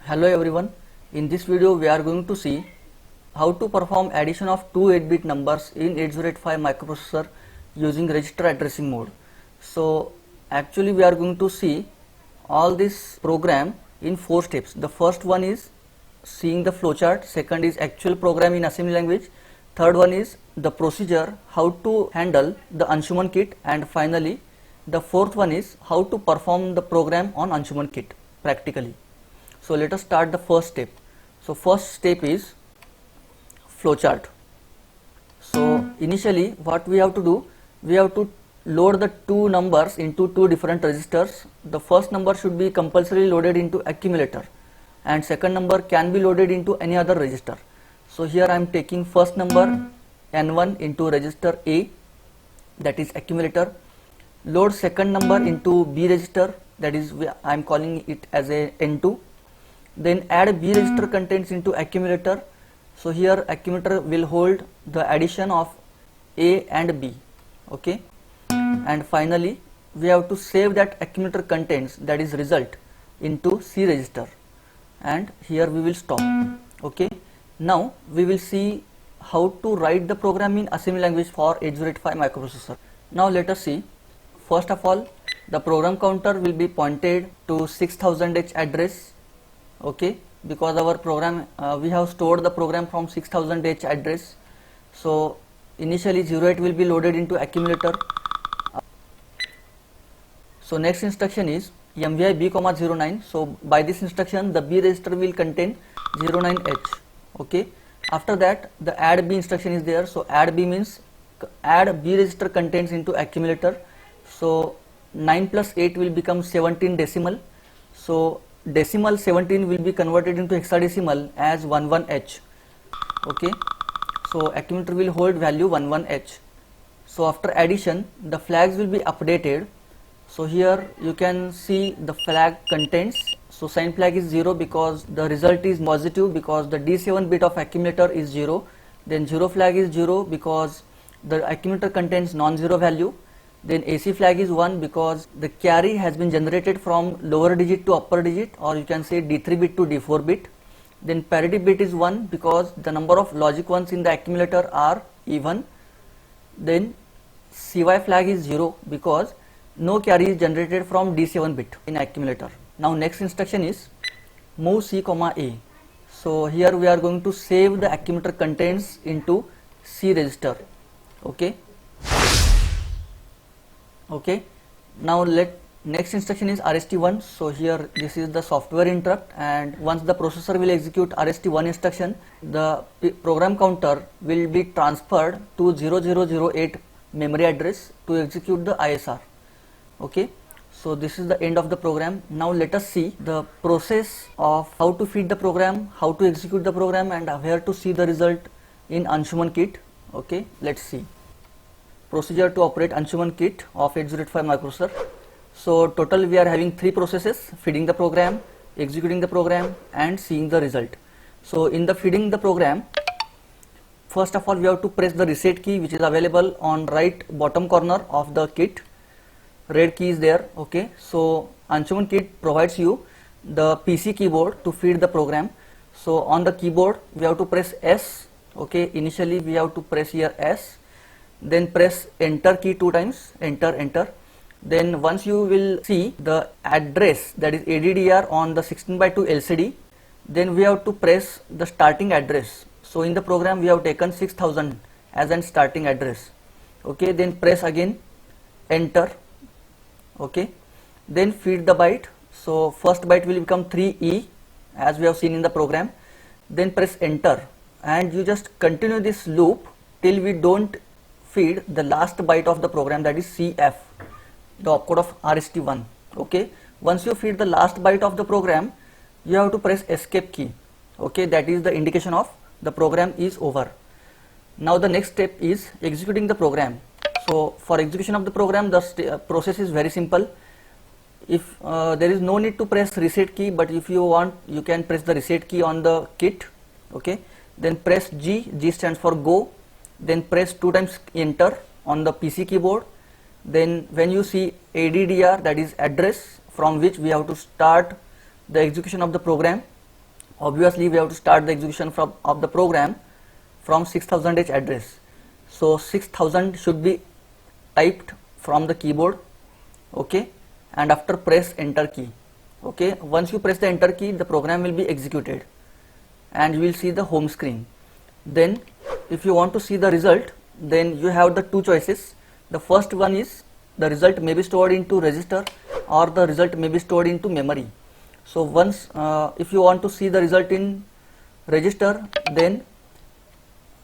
Hello everyone, in this video we are going to see how to perform addition of two 8-bit numbers in 8085 microprocessor using register addressing mode. So actually we are going to see all this program in 4 steps. The first one is seeing the flowchart, second is actual program in assembly language, third one is the procedure, how to handle the Anshuman kit, and finally the fourth one is how to perform the program on Anshuman kit practically. So let us start the first step. So first step is flowchart. So initially what we have to do, we have to load the two numbers into two different registers. The first number should be compulsorily loaded into accumulator and second number can be loaded into any other register. So here I am taking first number N1 into register A, that is accumulator. Load second number into B register, that is I am calling it as a N2. Then add B register contents into accumulator. So here accumulator will hold the addition of A and B, okay. And finally we have to save that accumulator contents, that is result, into C register, and here we will stop, okay. Now we will see how to write the program in assembly language for 8085 microprocessor. Now let us see. First of all, the program counter will be pointed to 6000H address, okay, because our program we have stored the program from 6000H address. So initially 08 will be loaded into accumulator. So next instruction is MVI B, 09. So by this instruction the B register will contain 09H, okay. After that the add B instruction is there. So add B means add B register contents into accumulator. So 9 plus 8 will become 17 decimal. So decimal 17 will be converted into hexadecimal as 11H, okay. So accumulator will hold value 11H. So after addition the flags will be updated. So here you can see the flag contents. So sign flag is 0 because the result is positive, because the D7 bit of accumulator is 0. Then 0 flag is 0 because the accumulator contains non-zero value. Then AC flag is 1 because the carry has been generated from lower digit to upper digit, or you can say D3 bit to D4 bit. Then parity bit is 1 because the number of logic ones in the accumulator are even. Then CY flag is 0 because no carry is generated from D7 bit in accumulator. Now next instruction is move C, A. So here we are going to save the accumulator contents into C register, okay. Okay, now next instruction is RST1. So here this is the software interrupt, and once the processor will execute RST1 instruction, the program counter will be transferred to 0008 memory address to execute the ISR, okay. So this is the end of the program. Now let us see the process of how to feed the program, how to execute the program, and where to see the result in Anshuman kit, okay. Let's see. Procedure to operate Anshuman kit of 8085 microprocessor. So total we are having 3 processes: feeding the program, executing the program, and seeing the result. So in the feeding the program, first of all we have to press the reset key, which is available on right bottom corner of the kit. Red key is there, okay. So Anshuman kit provides you the PC keyboard to feed the program. So on the keyboard we have to press S, okay. Initially we have to press here S, then press enter key 2 times, enter. Then once you will see the address, that is ADDR on the 16x2 LCD, then we have to press the starting address. So in the program we have taken 6000 as an starting address, okay. Then press again enter, okay. Then feed the byte. So first byte will become 3E as we have seen in the program. Then press enter, and you just continue this loop till we don't feed the last byte of the program, that is CF, the opcode of RST1, okay. Once you feed the last byte of the program, you have to press escape key, okay. That is the indication of the program is over. Now the next step is executing the program. So for execution of the program, the process is very simple. If there is no need to press reset key, but if you want, you can press the reset key on the kit, okay. Then press G stands for go. Then press 2 times enter on the PC keyboard. Then when you see ADDR, that is address from which we have to start the execution of the program, obviously we have to start the execution of the program from 6000H address. So 6000 should be typed from the keyboard, okay, and after press enter key. Okay, once you press the enter key, the program will be executed and you will see the home screen. Then if you want to see the result, then you have the two choices. The first one is the result may be stored into register or the result may be stored into memory. So once if you want to see the result in register, then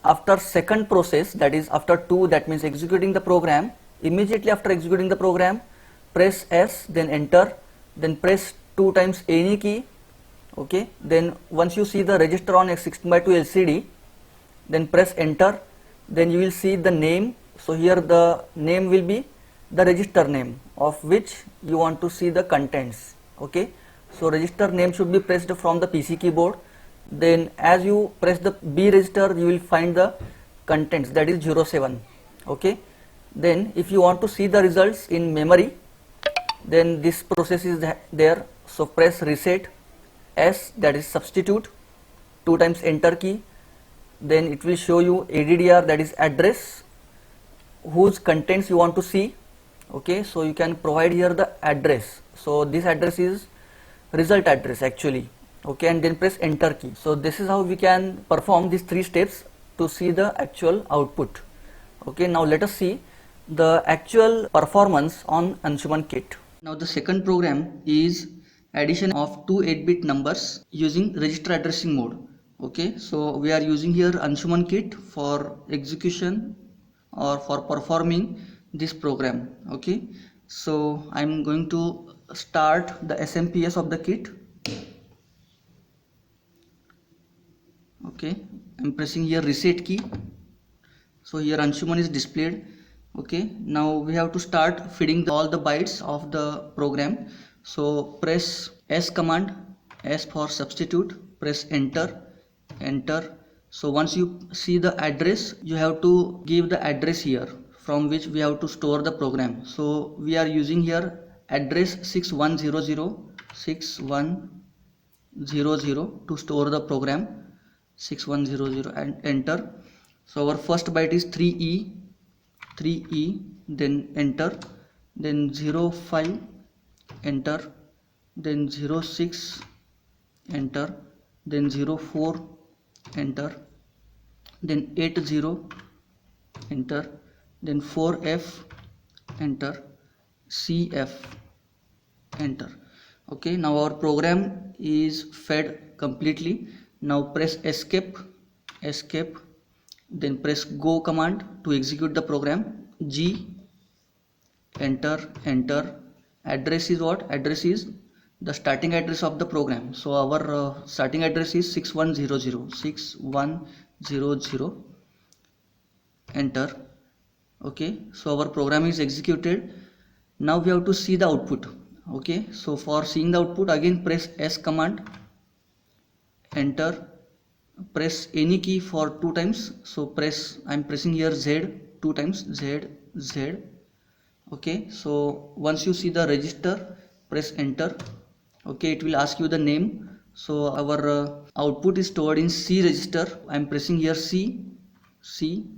after second process, that is after 2, that means executing the program, immediately after executing the program, press S, then enter, then press 2 times any key. Okay, then once you see the register on a 16:2 LCD, then press enter, then you will see the name. So here the name will be the register name of which you want to see the contents. Okay, so register name should be pressed from the PC keyboard. Then as you press the B register, you will find the contents, that is 07. Okay, then if you want to see the results in memory, then this process is there. So press reset S, that is substitute, 2 times enter key, then it will show you ADDR, that is address, whose contents you want to see. Okay, so you can provide here the address. So this address is result address actually. Okay, and then press enter key. So this is how we can perform these 3 steps to see the actual output. Okay, now let us see the actual performance on Anshuman kit. Now the second program is addition of 2 8-bit numbers using register addressing mode. Okay, so we are using here Anshuman kit for execution or for performing this program. Okay, so I'm going to start the SMPS of the kit. Okay, I'm pressing here reset key. So here Anshuman is displayed. Okay, now we have to start feeding all the bytes of the program. So press S command, S for substitute, press enter, enter. So once you see the address, you have to give the address here from which we have to store the program. So we are using here address 6100 to store the program 6100 and enter. So our first byte is 3E, then enter, then 05, enter, then 06, enter, then 04, enter, then 80, enter, then 4F, enter, CF, enter. Okay, now our program is fed completely. Now press escape, then press go command to execute the program. G, enter, enter. Address is what? Address is the starting address of the program. So our starting address is 6100, enter. Okay, so our program is executed. Now we have to see the output. Okay, so for seeing the output, again press S command, enter, press any key for 2 times. So I'm pressing here Z 2 times, Z. Okay, so once you see the register, press enter. Okay, it will ask you the name. So our output is stored in C register. I'm pressing here C.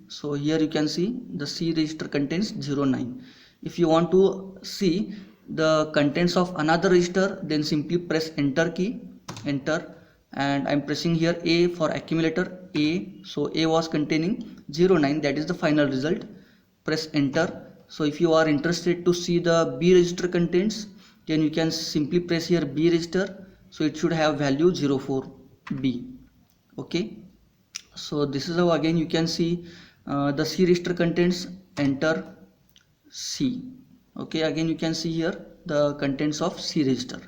So here you can see the C register contains 09. If you want to see the contents of another register, then simply press enter key, enter, and I'm pressing here A for accumulator A. So A was containing 09, that is the final result. Press enter. So if you are interested to see the B register contents, then you can simply press here B register. So it should have value 04B. Okay, so this is how again you can see the C register contents, enter C. Okay, again you can see here the contents of C register.